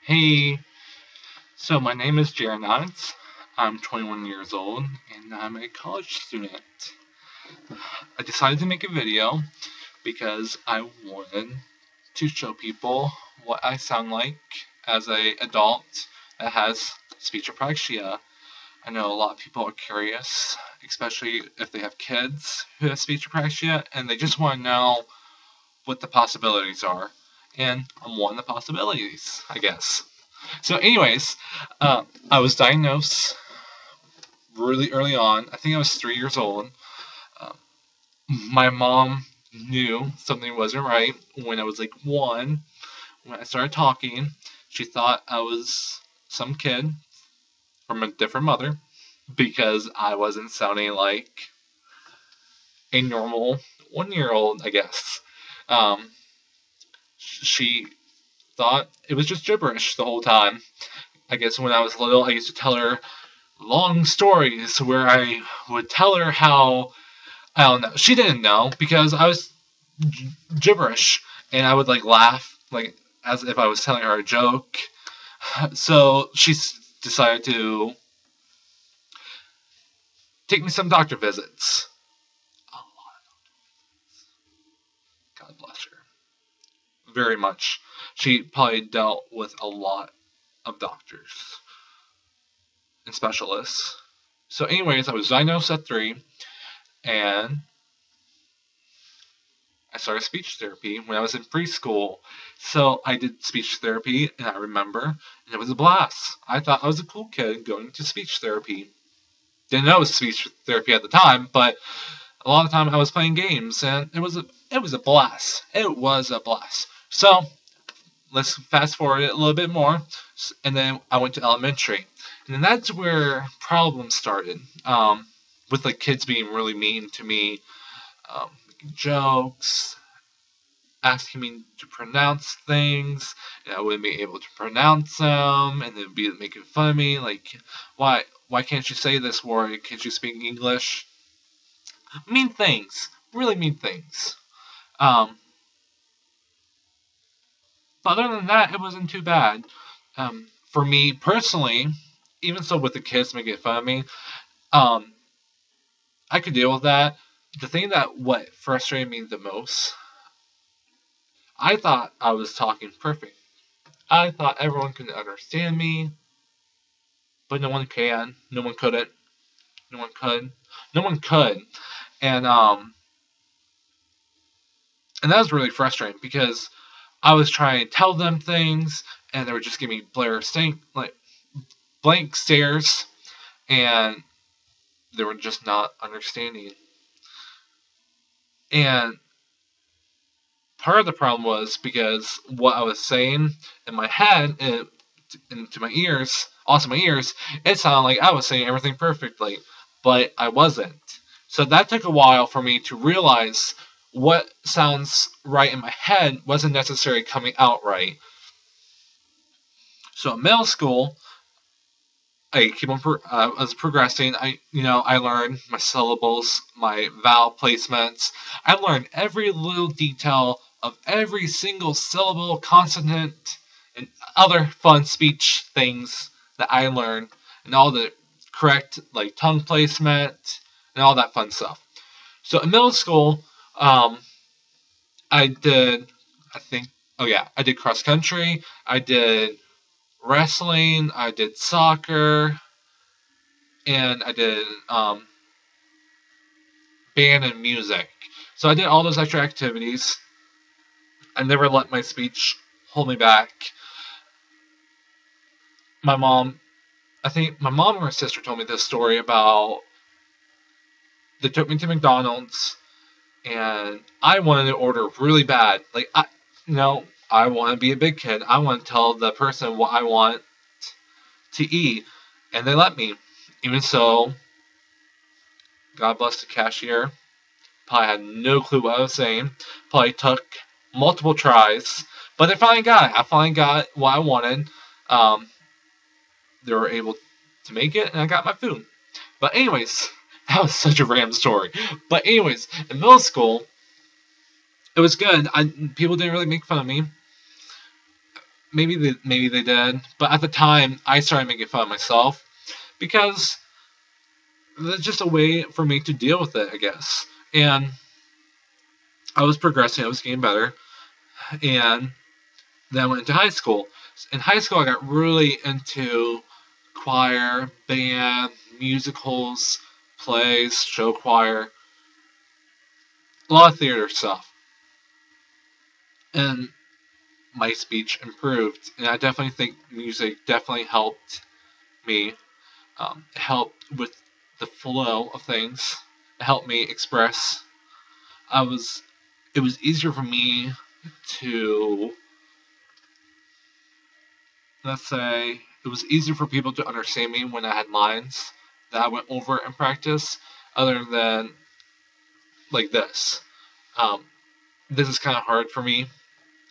Hey, so my name is Jared. I'm 21 years old and I'm a college student. I decided to make a video because I wanted to show people what I sound like as a adult that has speech apraxia. I know a lot of people are curious, especially if they have kids who have speech apraxia, and they just want to know what the possibilities are. And I'm one of the possibilities, I guess. So, anyways, I was diagnosed really early on. I think I was 3 years old. Uh, my mom knew something wasn't right when I was like one. When I started talking, she thought I was some kid from a different mother because I wasn't sounding like a normal 1 year old, I guess. Um, she thought it was just gibberish the whole time. I guess when I was little, I used to tell her long stories where I would tell her how I don't know. She didn't know because I was gibberish, and I would like laugh like as if I was telling her a joke. So she decided to take me some doctor visits. A lot. God bless her. Very much. She probably dealt with a lot of doctors and specialists. So, anyways, I was diagnosed at 3, and I started speech therapy when I was in preschool. So I did speech therapy, and I remember, and it was a blast. I thought I was a cool kid going to speech therapy. Didn't know it was speech therapy at the time, but a lot of the time I was playing games, and it was a blast. It was a blast. So let's fast forward it a little bit more, and then I went to elementary, and then that's where problems started. With like kids being really mean to me, making jokes, asking me to pronounce things, and I wouldn't be able to pronounce them, and they'd be making fun of me, like, why can't you say this word? Can't you speak English? Mean things, really mean things. Um, but other than that, it wasn't too bad. For me personally, even so with the kids making fun of me, um, I could deal with that. The thing that what frustrated me the most, I thought I was talking perfect. I thought everyone could understand me, but no one can. No one couldn't. No one could. No one could. And and that was really frustrating because I was trying to tell them things, and they were just giving me blank stares, and they were just not understanding. And part of the problem was because what I was saying in my head and into my ears, also my ears, it sounded like I was saying everything perfectly, but I wasn't. So that took a while for me to realize what sounds right in my head wasn't necessarily coming out right. So in middle school, I keep on as progressing. I learned my syllables, my vowel placements. I learned every little detail of every single syllable, consonant, and other fun speech things that I learned, and all the correct like tongue placement and all that fun stuff. So in middle school, um, I did, I think, oh yeah, I did cross country. I did wrestling. I did soccer, and I did band and music. So I did all those extra activities. I never let my speech hold me back. My mom, I think my mom or my sister told me this story about they took me to McDonald's, and I wanted to order really bad. I want to be a big kid. I want to tell the person what I want to eat, and they let me. Even so, God bless the cashier. Probably had no clue what I was saying. Probably took multiple tries, but I finally got it. I finally got what I wanted. Um, they were able to make it, and I got my food. But anyways, that was such a random story. But anyways, in middle school, it was good. People didn't really make fun of me. maybe they did, but at the time I started making fun of myself because that's just a way for me to deal with it, I guess. And I was progressing, I was getting better, and then I went into high school. In high school, I got really into choir, band, musicals, plays, show choir, a lot of theater stuff. And my speech improved. And I definitely think music definitely helped me. It helped with the flow of things. It helped me express. I was. It was easier for me to, let's say, it was easier for people to understand me when I had lines that I went over in practice, other than like this. Um, this is kind of hard for me.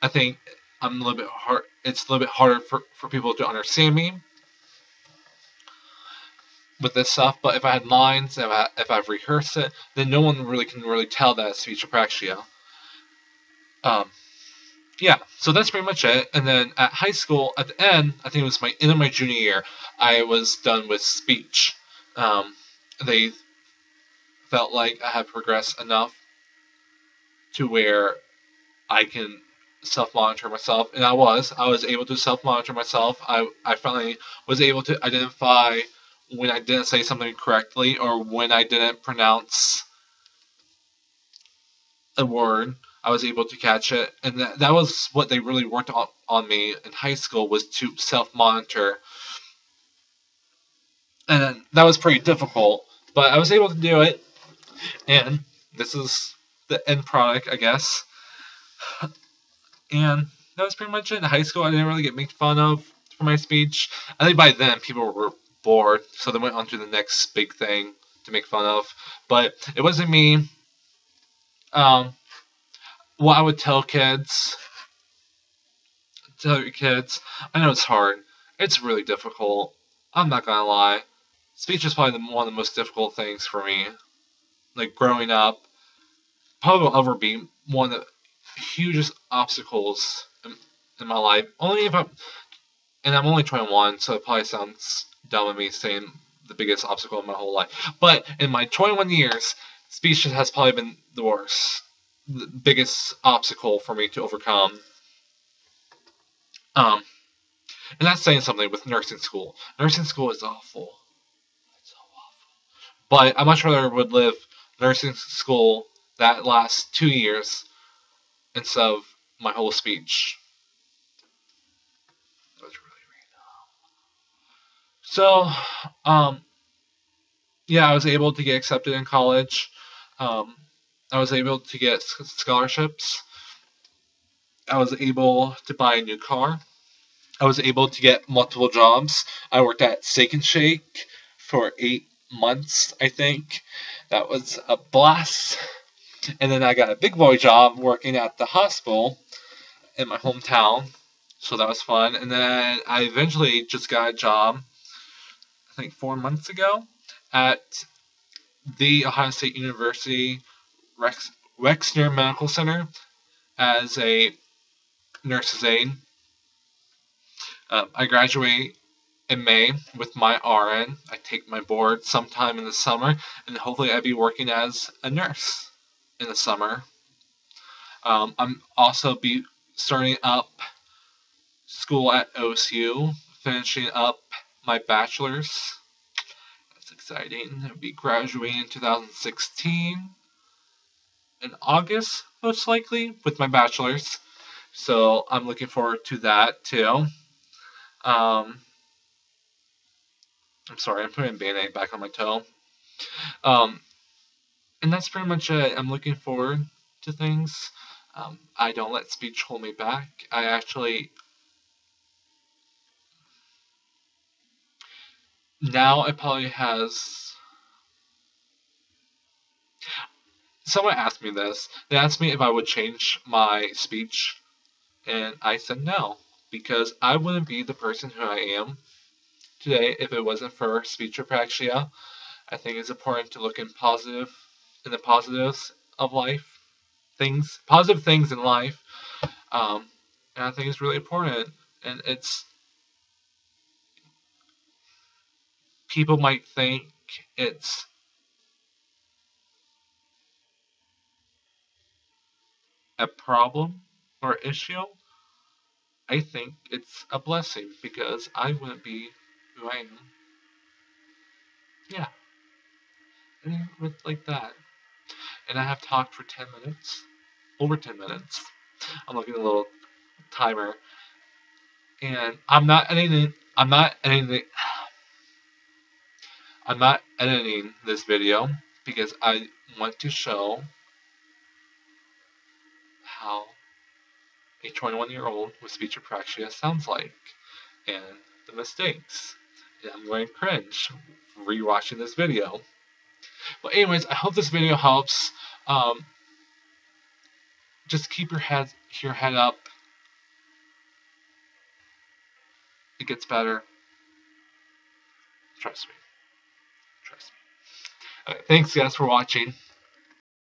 I think I'm a little bit hard. It's a little bit harder for people to understand me with this stuff. But if I had lines, if I've rehearsed it, then no one really can really tell that it's speech apraxia. Um, yeah, so that's pretty much it. And then at high school, at the end, I think it was my end of my junior year, I was done with speech. They felt like I had progressed enough to where I can self-monitor myself, and I was able to self-monitor myself. I finally was able to identify when I didn't say something correctly or when I didn't pronounce a word. I was able to catch it, and that was what they really worked on me in high school, was to self-monitor, and that was pretty difficult, but I was able to do it, and this is the end product, I guess. And that was pretty much it. In high school, I didn't really get made fun of for my speech. I think by then people were bored, so they went on to the next big thing to make fun of. But it wasn't me. Um, what I would tell your kids, I know it's hard. It's really difficult. I'm not gonna lie. Speech is probably one of the most difficult things for me. Like growing up, probably will ever be one of the hugest obstacles in my life. Only if I'm only 21, so it probably sounds dumb of me saying the biggest obstacle in my whole life. But in my 21 years, speech has probably been the worst, the biggest obstacle for me to overcome. Um, and that's saying something with nursing school. Nursing school is awful. It's so awful. But I much rather would live nursing school that lasts 2 years instead of my whole speech. That was really random. So, yeah, I was able to get accepted in college. Um, I was able to get scholarships. I was able to buy a new car. I was able to get multiple jobs. I worked at Steak and Shake for 8 months, I think. That was a blast. And then I got a big boy job working at the hospital in my hometown. So that was fun. And then I eventually just got a job, I think 4 months ago, at the Ohio State University Wexner Medical Center as a nurse's aide. I graduate in May with my RN. I take my board sometime in the summer, and hopefully I'll be working as a nurse in the summer. I'm also be starting up school at OSU, finishing up my bachelor's. That's exciting. I'll be graduating in 2016 in August, most likely, with my bachelor's. So I'm looking forward to that too. Um, I'm sorry, I'm putting Band-Aid back on my toe. Um, and that's pretty much it. I'm looking forward to things. I don't let speech hold me back. I actually, now it probably has. Someone asked me this. They asked me if I would change my speech, and I said no, because I wouldn't be the person who I am today if it wasn't for speech apraxia. I think it's important to look in the positives of life, positive things in life, and I think it's really important And people might think it's a problem or issue. I think it's a blessing because I wouldn't be who I am. Yeah, and with like that. And I have talked for 10 minutes, over 10 minutes. I'm looking at a little timer, and I'm not editing this video because I want to show how a 21-year-old with speech apraxia sounds like and the mistakes. And I'm going to cringe rewatching this video. But anyways, I hope this video helps. Um, just keep your head up. It gets better. Trust me. Trust me. Thanks guys for watching.